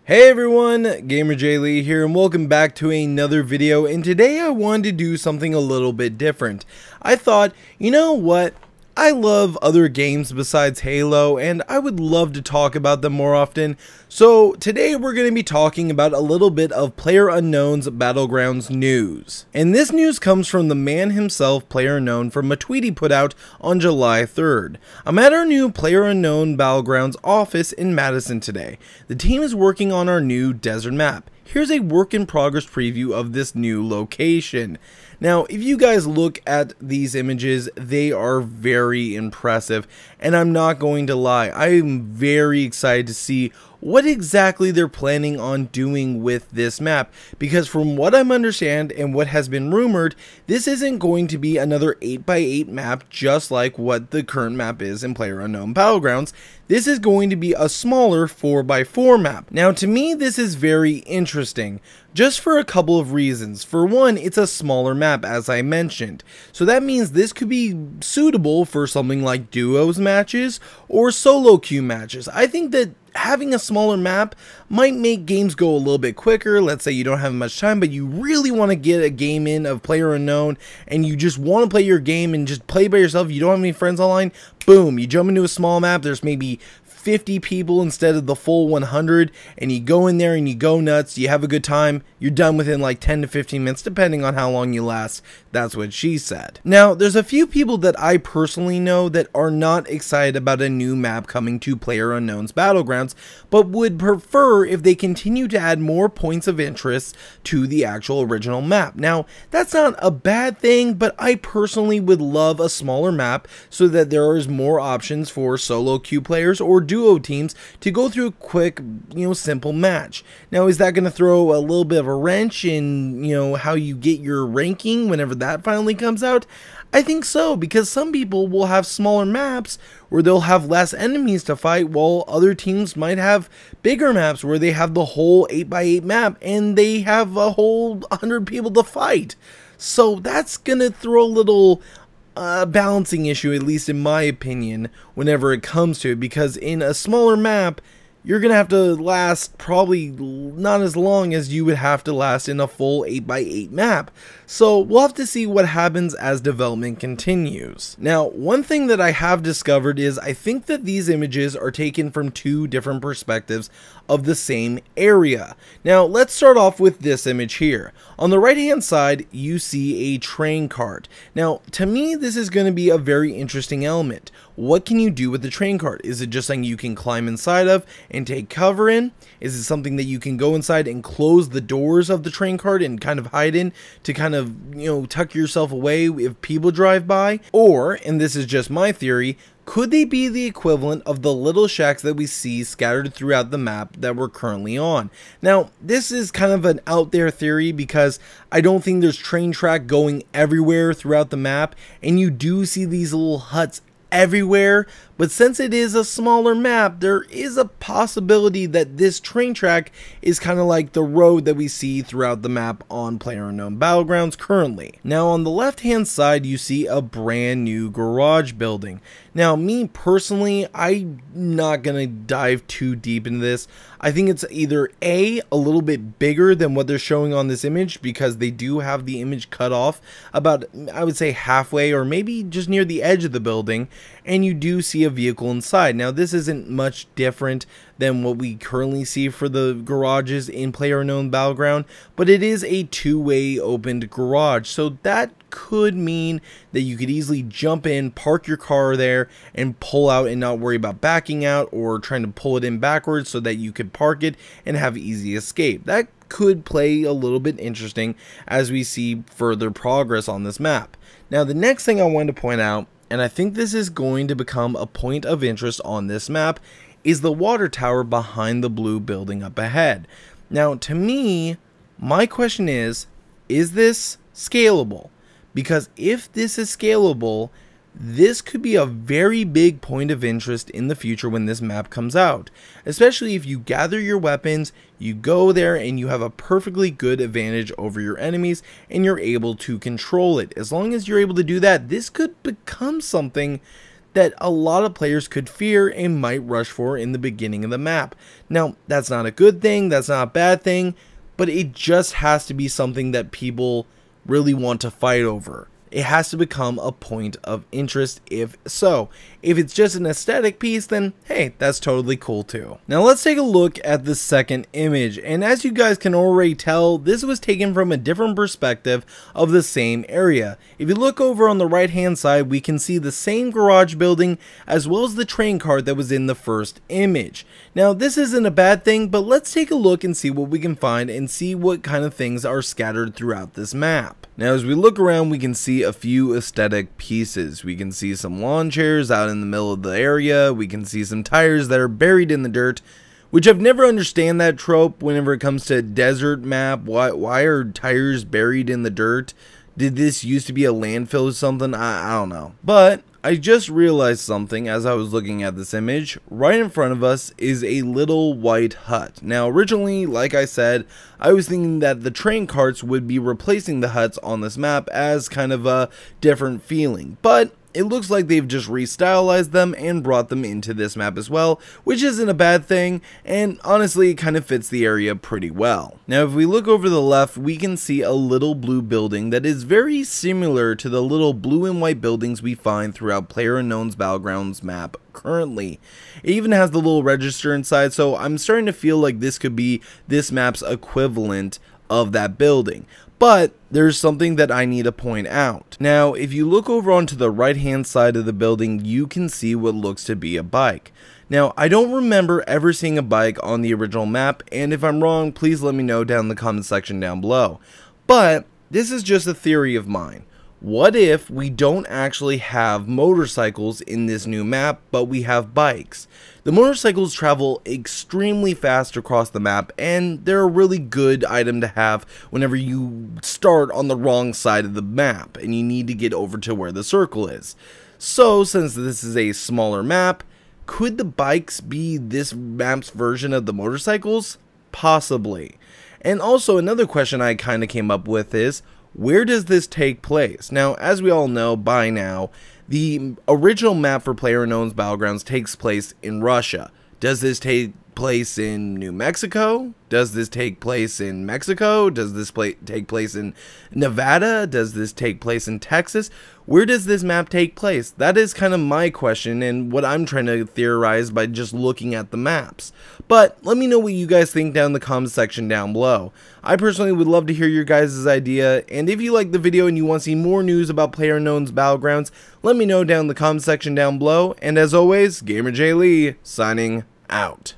Hey everyone, GamerJlee here and welcome back to another video, and today I wanted to do something a little bit different. I thought, you know what, I love other games besides Halo and I would love to talk about them more often, so today we're going to be talking about a little bit of PLAYERUNKNOWN'S Battlegrounds news. And this news comes from the man himself, PLAYERUNKNOWN, from a tweet he put out on July 3rd. I'm at our new PLAYERUNKNOWN Battlegrounds office in Madison today. The team is working on our new desert map. Here's a work in progress preview of this new location. Now, if you guys look at these images, they are very impressive, and I'm not going to lie, I am very excited to see what exactly they're planning on doing with this map, because from what I understand and what has been rumored, this isn't going to be another 8x8 map just like what the current map is in PLAYERUNKNOWN Battlegrounds. This is going to be a smaller 4x4 map. Now, to me, this is very interesting, just for a couple of reasons. For one, it's a smaller map, as I mentioned, so that means this could be suitable for something like duos matches or solo queue matches. I think that having a smaller map might make games go a little bit quicker. Let's say you don't have much time, but you really want to get a game in of PLAYERUNKNOWN and you just want to play your game and just play by yourself. You don't have any friends online. Boom, you jump into a small map. There's maybe 50 people instead of the full 100, and you go in there and you go nuts, you have a good time, you're done within like 10 to 15 minutes depending on how long you last. That's what she said. Now, there's a few people that I personally know that are not excited about a new map coming to PLAYERUNKNOWN'S Battlegrounds, but would prefer if they continue to add more points of interest to the actual original map. Now, that's not a bad thing, but I personally would love a smaller map so that there is more options for solo queue players or duo teams to go through a quick, simple match. Now, is that going to throw a little bit of a wrench in, how you get your ranking whenever that finally comes out? I think so, because some people will have smaller maps where they'll have less enemies to fight, while other teams might have bigger maps where they have the whole 8x8 map and they have a whole 100 people to fight. So that's gonna throw a little balancing issue, at least in my opinion, whenever it comes to it, because in a smaller map you're gonna have to last probably not as long as you would have to last in a full 8x8 map. So we'll have to see what happens as development continues. Now, one thing that I have discovered is I think that these images are taken from two different perspectives of the same area. Now, let's start off with this image here. On the right hand side, you see a train cart. Now, to me, this is going to be a very interesting element. What can you do with the train cart? Is it just something you can climb inside of and take cover in? Is it something that you can go inside and close the doors of the train cart and kind of hide in to kind of, tuck yourself away if people drive by? Or, and this is just my theory, could they be the equivalent of the little shacks that we see scattered throughout the map that we're currently on? Now, this is kind of an out there theory because I don't think there's train track going everywhere throughout the map, and you do see these little huts everywhere, but since it is a smaller map, there is a possibility that this train track is kind of like the road that we see throughout the map on PLAYERUNKNOWN Battlegrounds currently. Now, on the left hand side, you see a brand new garage building. Now, me personally, I'm not gonna dive too deep into this. I think it's either a little bit bigger than what they're showing on this image, because they do have the image cut off about, I would say, halfway or maybe just near the edge of the building, and you do see a vehicle inside. Now, this isn't much different than what we currently see for the garages in PLAYERUNKNOWN Battleground, but it is a two-way opened garage, so that could mean that you could easily jump in, park your car there, and pull out and not worry about backing out or trying to pull it in backwards so that you could park it and have easy escape. That could play a little bit interesting as we see further progress on this map. Now, the next thing I wanted to point out, and I think this is going to become a point of interest on this map, is the water tower behind the blue building up ahead. Now, to me, my question is this scalable? Because if this is scalable, this could be a very big point of interest in the future when this map comes out. Especially if you gather your weapons, you go there and you have a perfectly good advantage over your enemies and you're able to control it. As long as you're able to do that, this could become something that a lot of players could fear and might rush for in the beginning of the map. Now, that's not a good thing, that's not a bad thing, but it just has to be something that people really want to fight over. It has to become a point of interest. If it's just an aesthetic piece, then hey, that's totally cool too. Now let's take a look at the second image, and as you guys can already tell, this was taken from a different perspective of the same area. If you look over on the right hand side, we can see the same garage building as well as the train cart that was in the first image. Now this isn't a bad thing, but let's take a look and see what we can find and see what kind of things are scattered throughout this map. Now as we look around, we can see a few aesthetic pieces. We can see some lawn chairs out in the middle of the area. We can see some tires that are buried in the dirt, which I've never understand that trope whenever it comes to a desert map. Why are tires buried in the dirt? Did this used to be a landfill or something? I don't know. But I just realized something as I was looking at this image. Right in front of us is a little white hut. Now originally, like I said, I was thinking that the train carts would be replacing the huts on this map as kind of a different feeling, but it looks like they've just restylized them and brought them into this map as well, which isn't a bad thing, and honestly it kind of fits the area pretty well. Now if we look over the left, we can see a little blue building that is very similar to the little blue and white buildings we find throughout PLAYERUNKNOWN'S BATTLEGROUNDS map currently. It even has the little register inside, so I'm starting to feel like this could be this map's equivalent of that building. But there's something that I need to point out. Now, if you look over onto the right hand side of the building, you can see what looks to be a bike. Now, I don't remember ever seeing a bike on the original map, and if I'm wrong, please let me know down in the comment section down below. But this is just a theory of mine. What if we don't actually have motorcycles in this new map, but we have bikes? The motorcycles travel extremely fast across the map, and they're a really good item to have whenever you start on the wrong side of the map and you need to get over to where the circle is. So, since this is a smaller map, could the bikes be this map's version of the motorcycles? Possibly. And also, another question I kind of came up with is, where does this take place? Now, as we all know by now, the original map for PLAYERUNKNOWN'S Battlegrounds takes place in Russia. Does this take place in New Mexico? Does this take place in Mexico? Does this take place in Nevada? Does this take place in Texas? Where does this map take place? That is kind of my question and what I'm trying to theorize by just looking at the maps. But let me know what you guys think down in the comment section down below. I personally would love to hear your guys' idea, and if you like the video and you want to see more news about PLAYERUNKNOWN'S Battlegrounds, let me know down in the comment section down below. And as always, GamerJlee signing out.